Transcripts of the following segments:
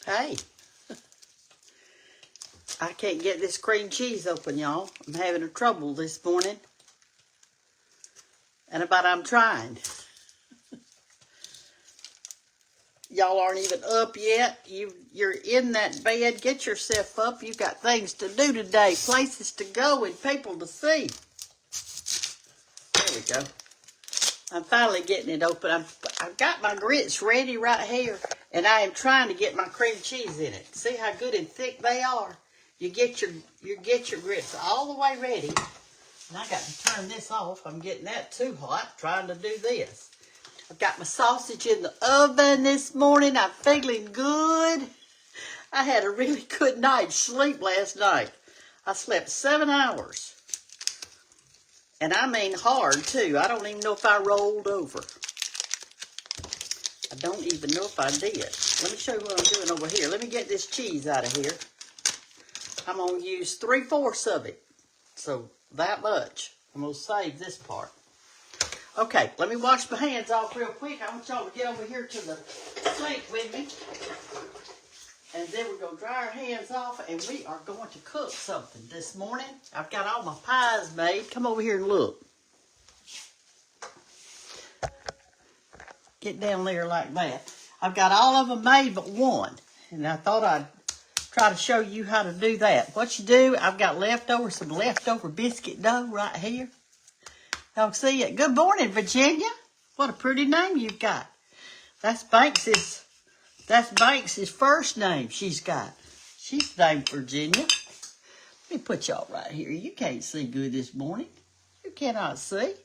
Hey, I can't get this cream cheese open, y'all. I'm having a trouble this morning. But I'm trying. Y'all aren't even up yet. You're in that bed. Get yourself up. You've got things to do today, places to go, and people to see. There we go. I'm finally getting it open. I've got my grits ready right here, and I am trying to get my cream cheese in it. See how good and thick they are? You get your grits all the way ready. And I got to turn this off. I'm getting that too hot trying to do this. I've got my sausage in the oven this morning. I'm feeling good. I had a really good night's sleep last night. I slept 7 hours. And I mean hard, too. I don't even know if I rolled over. I don't even know if I did. Let me show you what I'm doing over here. Let me get this cheese out of here. I'm going to use 3/4 of it. So, that much. I'm going to save this part. Okay, let me wash my hands off real quick. I want y'all to get over here to the sink with me. And then we're going to dry our hands off, and we are going to cook something this morning. I've got all my pies made. Come over here and look. Get down there like that. I've got all of them made but one. And I thought I'd try to show you how to do that. What you do, I've got some leftover biscuit dough right here. Y'all see it? Good morning, Virginia. What a pretty name you've got. That's Banks's first name she's got. She's named Virginia. Let me put y'all right here. You can't see good this morning. You cannot see. Let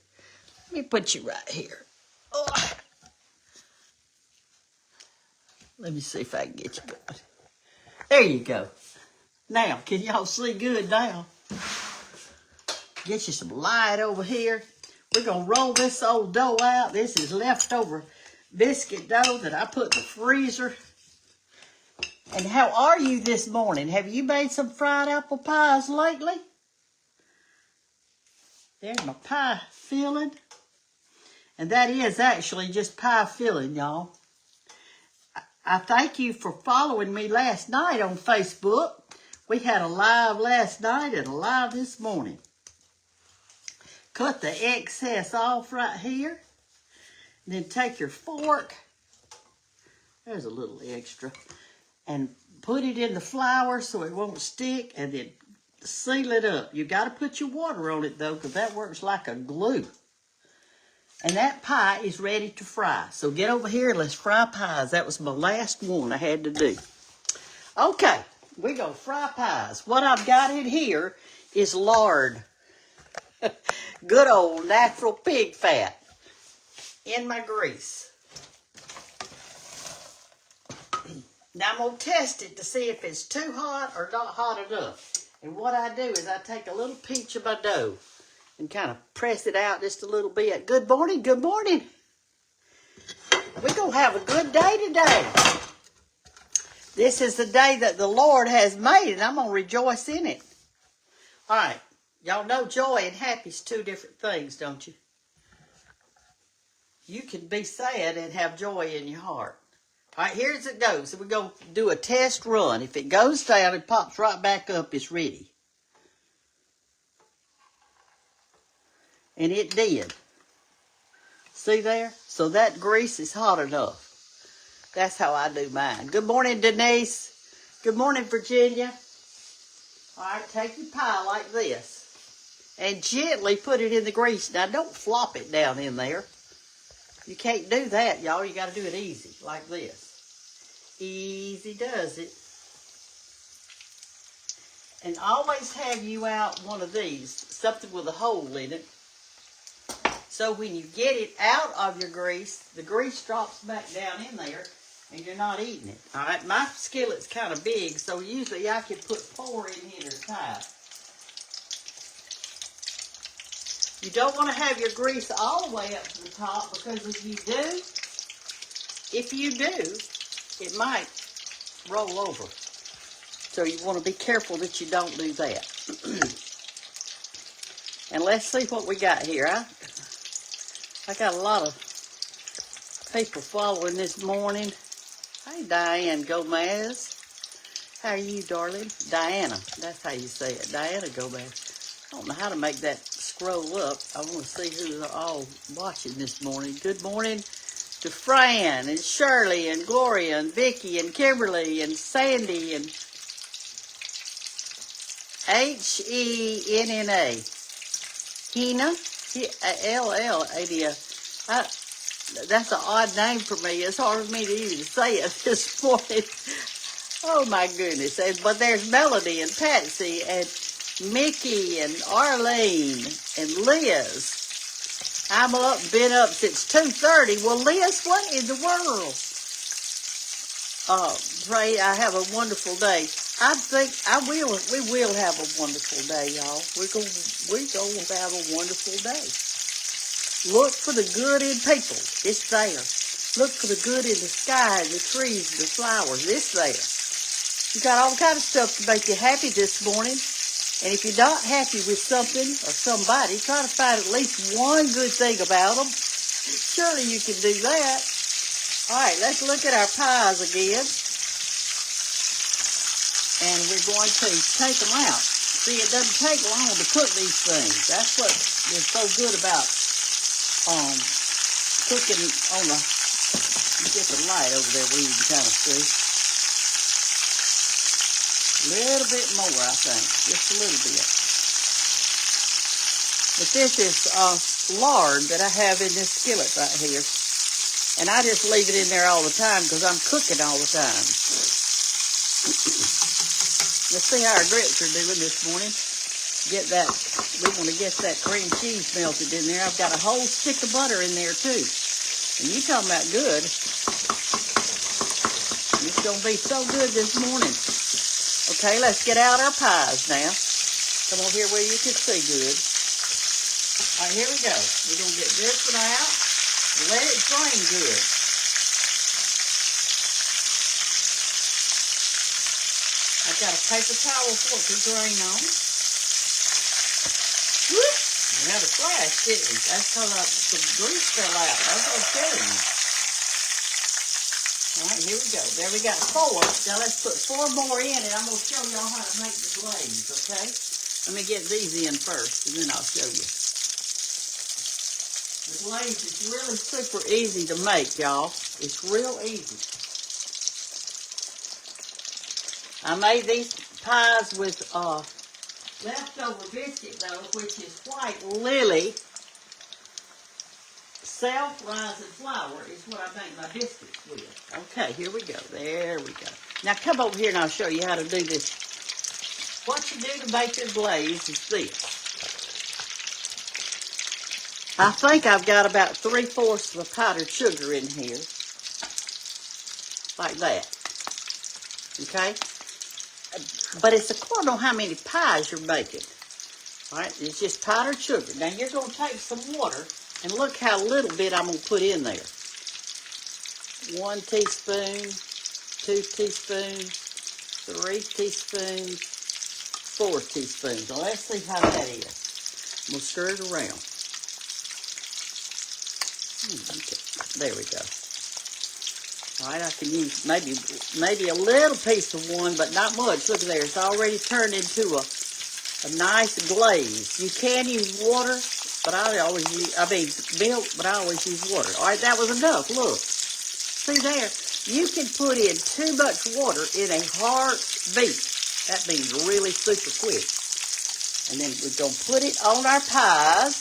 me put you right here. Oh. Let me see if I can get you good. There you go. Now, can y'all see good now? Get you some light over here. We're going to roll this old dough out. This is leftover biscuit dough that I put in the freezer. And how are you this morning? Have you made some fried apple pies lately? There's my pie filling. And that is actually just pie filling, y'all. I thank you for following me last night on Facebook. We had a live last night and a live this morning. Cut the excess off right here. And then take your fork. There's a little extra. And put it in the flour so it won't stick. And then seal it up. You got to put your water on it, though, because that works like a glue. And that pie is ready to fry. So get over here and let's fry pies. That was my last one I had to do. Okay, we're going to fry pies. What I've got in here is lard. Good old natural pig fat in my grease. Now I'm going to test it to see if it's too hot or not hot enough. And what I do is I take a little pinch of my dough and kind of press it out just a little bit. Good morning, good morning. We're going to have a good day today. This is the day that the Lord has made, and I'm going to rejoice in it. All right. Y'all know joy and happy is two different things, don't you? You can be sad and have joy in your heart. All right, here's it goes. So we're going to do a test run. If it goes down, it pops right back up. It's ready. And it did. See there? So that grease is hot enough. That's how I do mine. Good morning, Denise. Good morning, Virginia. All right, take your pie like this. And gently put it in the grease. Now, don't flop it down in there. You can't do that, y'all. You got to do it easy, like this. Easy does it. And always have you out one of these, something with a hole in it. So when you get it out of your grease, the grease drops back down in there, and you're not eating it. All right, my skillet's kind of big, so usually I can put 4 in here at a time. You don't want to have your grease all the way up to the top, because if you do, it might roll over. So you want to be careful that you don't do that. And let's see what we got here. I got a lot of people following this morning. Hey, Diane Gomez. How are you, darling? Diana. That's how you say it. Diana Gomez. I don't know how to make that scroll up. I want to see who's all watching this morning. Good morning to Fran and Shirley and Gloria and Vicky and Kimberly and Sandy and Henna. Hina? L-L-A-D-A. That's an odd name for me. It's hard for me to even say it this morning. Oh, my goodness. But there's Melody and Patsy and Mickey and Arlene and Liz. I'm been up since 2:30. Well, Liz, what in the world? Pray I have a wonderful day. I think we will have a wonderful day, y'all. We're gonna have a wonderful day. Look for the good in people. It's there. Look for the good in the sky and the trees and the flowers. It's there. You got all kinds of stuff to make you happy this morning. And if you're not happy with something or somebody, try to find at least one good thing about them. Surely you can do that. All right, let's look at our pies again. And we're going to take them out. See, it doesn't take long to cook these things. That's what is so good about cooking on the, get the light over there where you can kind of see. A little bit more, I think, just a little bit. But this is lard that I have in this skillet right here. And I just leave it in there all the time because I'm cooking all the time. Let's see how our grits are doing this morning. We want to get that cream cheese melted in there. I've got a whole stick of butter in there too. And you talking about good. It's going to be so good this morning. Okay, let's get out our pies now. Come over here where you can see good. All right, here we go. We're going to get this one out and let it drain good. I've got a paper towel for it to drain on. Whoop! We had a flash, didn't we? That's because some grease fell out. That's what I'm telling you. All right, here we go. There we got 4. Now let's put 4 more in, and I'm going to show y'all how to make the glaze, okay? Let me get these in first, and then I'll show you. The glaze is really super easy to make, y'all. It's real easy. I made these pies with leftover biscuit dough, which is White Lily self-rising flour is what I make my biscuits with. Okay, here we go. There we go. Now come over here and I'll show you how to do this. What you do to make your glaze is this. I think I've got about 3/4 of a powdered sugar in here. Like that. Okay? But it's according to how many pies you're making. All right, it's just powdered sugar. Now you're going to take some water, and look how little bit I'm going to put in there. 1 teaspoon, 2 teaspoons, 3 teaspoons, 4 teaspoons. Now let's see how that is. I'm going to stir it around. Okay, there we go. All right, I can use maybe a little piece of one, but not much. Look there, it's already turned into a nice glaze. You can use water, but I always use, milk, but I always use water. All right, that was enough. Look, see there, you can put in too much water in a heartbeat. That means really super quick. And then we're gonna put it on our pies,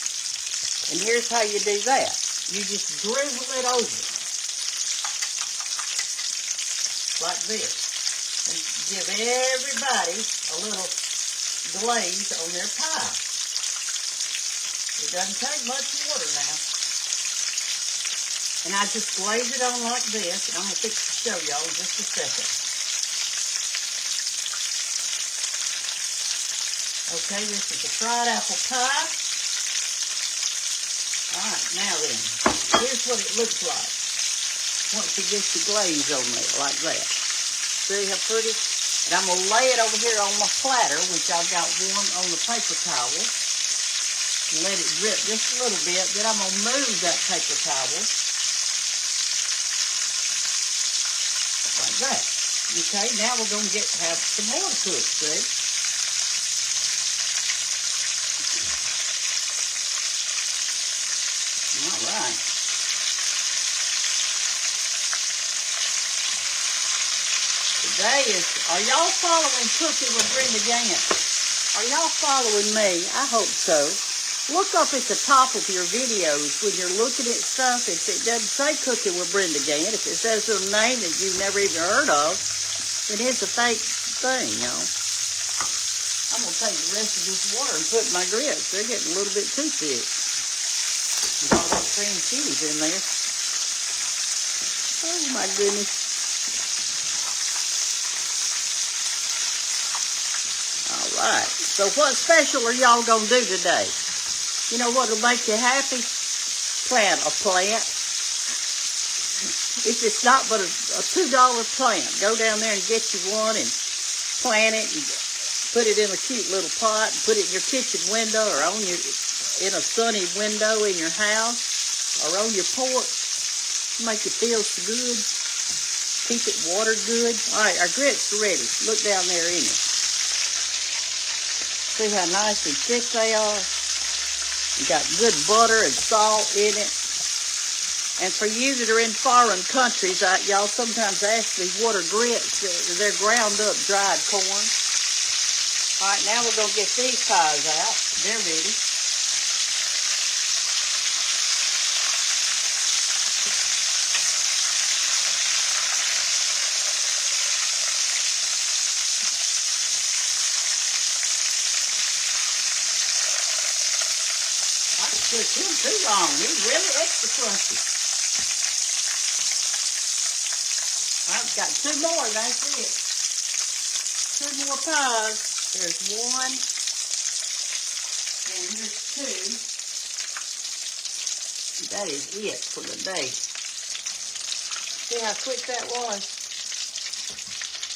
and here's how you do that. You just drizzle it over. Like this. And give everybody a little glaze on their pie. It doesn't take much water now. And I just glaze it on like this. And I'm going to fix to show y'all in just a second. Okay, this is a fried apple pie. Alright, now then. Here's what it looks like. Once you get your glaze on there, like that. See how pretty? And I'm going to lay it over here on my platter, which I've got one on the paper towel. And let it drip just a little bit. Then I'm going to move that paper towel. Like that. Okay, now we're going to have some more cooked, see? All right. Today are y'all following Cooking with Brenda Gantt? Are y'all following me? I hope so. Look up at the top of your videos when you're looking at stuff. If it doesn't say Cooking with Brenda Gantt, if it says some name that you've never even heard of, then it's a fake thing, y'all. I'm going to take the rest of this water and put in my grits. They're getting a little bit too thick. With all that cream cheese in there. Oh, my goodness. All right. So what special are y'all going to do today? You know what will make you happy? Plant a plant. If it's not but a $2 plant, go down there and get you one and plant it and put it in a cute little pot and put it in your kitchen window or in a sunny window in your house or on your porch. Make it feel so good. Keep it watered good. All right, our grits are ready. Look down there in it. See how nice and thick they are? You got good butter and salt in it. And for you that are in foreign countries, y'all sometimes ask me what are grits. They're ground up dried corn. All right, now we're going to get these pies out. They're ready. I cooked him too long. He's really extra crunchy. I've got two more, that's it. Two more pies. There's one, and here's two. That is it for the day. See how quick that was?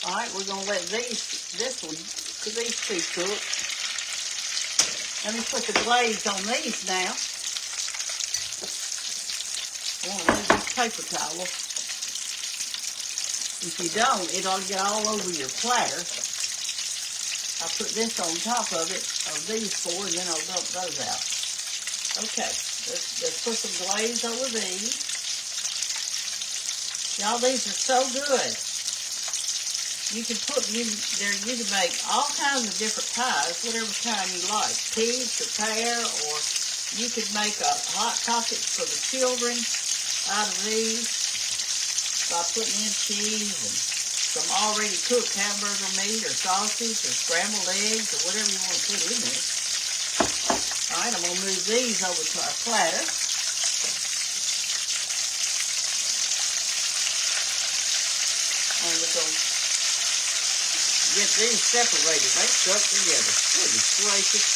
All right, we're going to let these two cook. Let me put the glaze on these now. I want to use this paper towel. If you don't, it'll get all over your platter. I'll put this on top of it, of these four, and then I'll dump those out. Okay, let's put some glaze over these. Y'all, these are so good. You can make all kinds of different pies, whatever kind you like. Peach or pear, or you could make a hot pocket for the children out of these. By putting in cheese and some already cooked hamburger meat or sausage or scrambled eggs or whatever you want to put in there. All right, I'm going to move these over to our platter. And we're going to get these separated. They stuck together. Goodness gracious.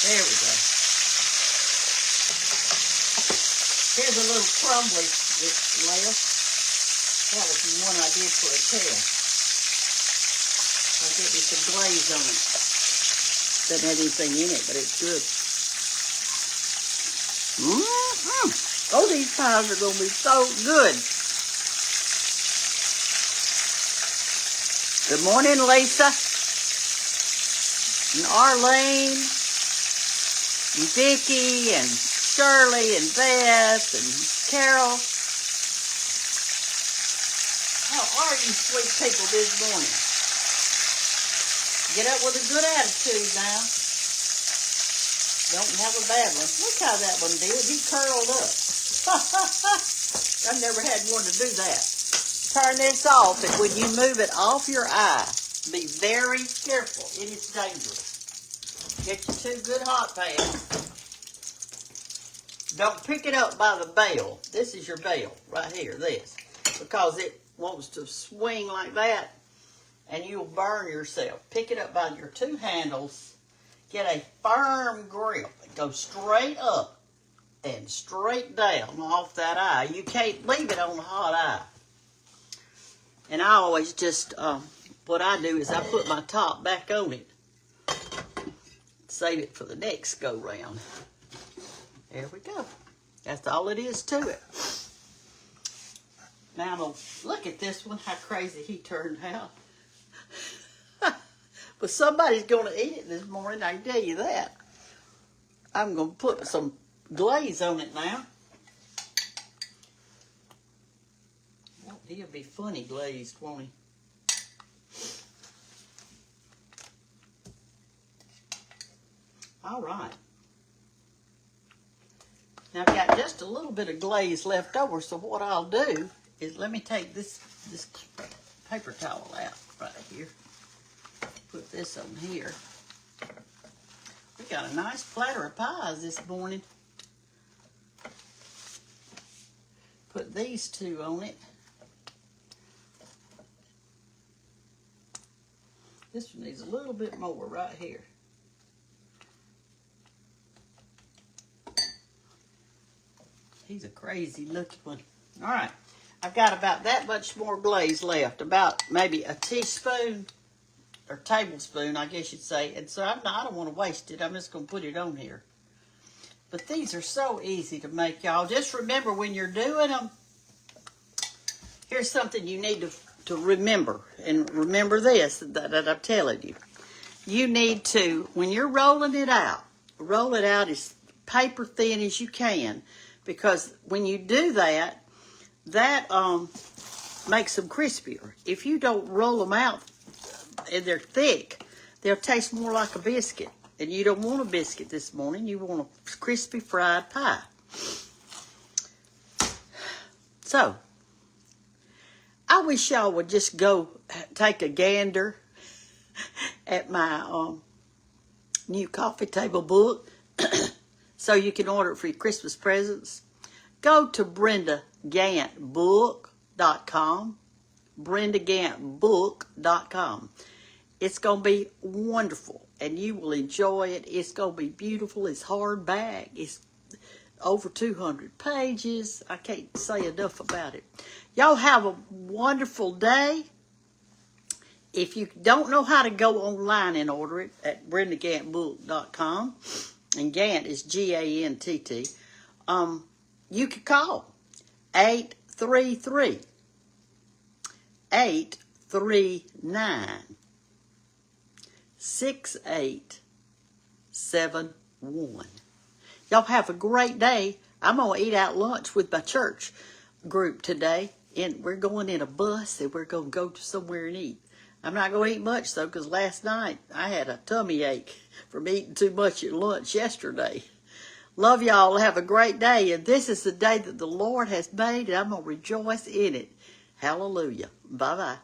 There we go. Here's a little crumbly that's left. That was the one I did for a test. I'll get me some glaze on it. Doesn't have anything in it, but it's good. Oh, these pies are going to be so good. Good morning, Lisa. And Arlene. And Vicki and Shirley and Beth and Carol. How are you sweet people this morning? Get up with a good attitude now. Don't have a bad one. Look how that one did. He curled up. I've never had one to do that. Turn this off, and when you move it off your eye, be very careful. It is dangerous. Get your two good hot pans. Don't pick it up by the bell. This is your bell right here, this. Because it wants to swing like that and you'll burn yourself. Pick it up by your two handles. Get a firm grip. Go straight up and straight down off that eye. You can't leave it on the hot eye. And I always just, what I do is I put my top back on it. Save it for the next go round. There we go. That's all it is to it. Now, look at this one, how crazy he turned out. But somebody's going to eat it this morning, I can tell you that. I'm going to put some glaze on it now. Well, he'll be funny glazed, won't he? All right. Now I've got just a little bit of glaze left over, so what I'll do is let me take this paper towel out right here. Put this on here. We got a nice platter of pies this morning. Put these two on it. This one needs a little bit more right here. He's a crazy looking one. All right, I've got about that much more glaze left, about maybe a teaspoon or tablespoon, I guess you'd say. And so I don't want to waste it. I'm just going to put it on here. But these are so easy to make, y'all. Just remember when you're doing them, here's something you need to remember. And remember this that I'm telling you. You need to, when you're rolling it out, roll it out as paper thin as you can. Because when you do that, that makes them crispier. If you don't roll them out and they're thick, they'll taste more like a biscuit. And you don't want a biscuit this morning. You want a crispy fried pie. So, I wish y'all would just go take a gander at my new coffee table book. So you can order it for your Christmas presents. Go to BrendaGanttBook.com. BrendaGanttBook.com. It's going to be wonderful, and you will enjoy it. It's going to be beautiful. It's hardback. It's over 200 pages. I can't say enough about it. Y'all have a wonderful day. If you don't know how to go online and order it at BrendaGanttBook.com, and Gantt is G-A-N-T-T, you could call 833-839-6871. Y'all have a great day. I'm going to eat out lunch with my church group today. And we're going in a bus, and we're going to go to somewhere and eat. I'm not going to eat much, though, because last night I had a tummy ache from eating too much at lunch yesterday. Love y'all. Have a great day. And this is the day that the Lord has made, and I'm going to rejoice in it. Hallelujah. Bye-bye.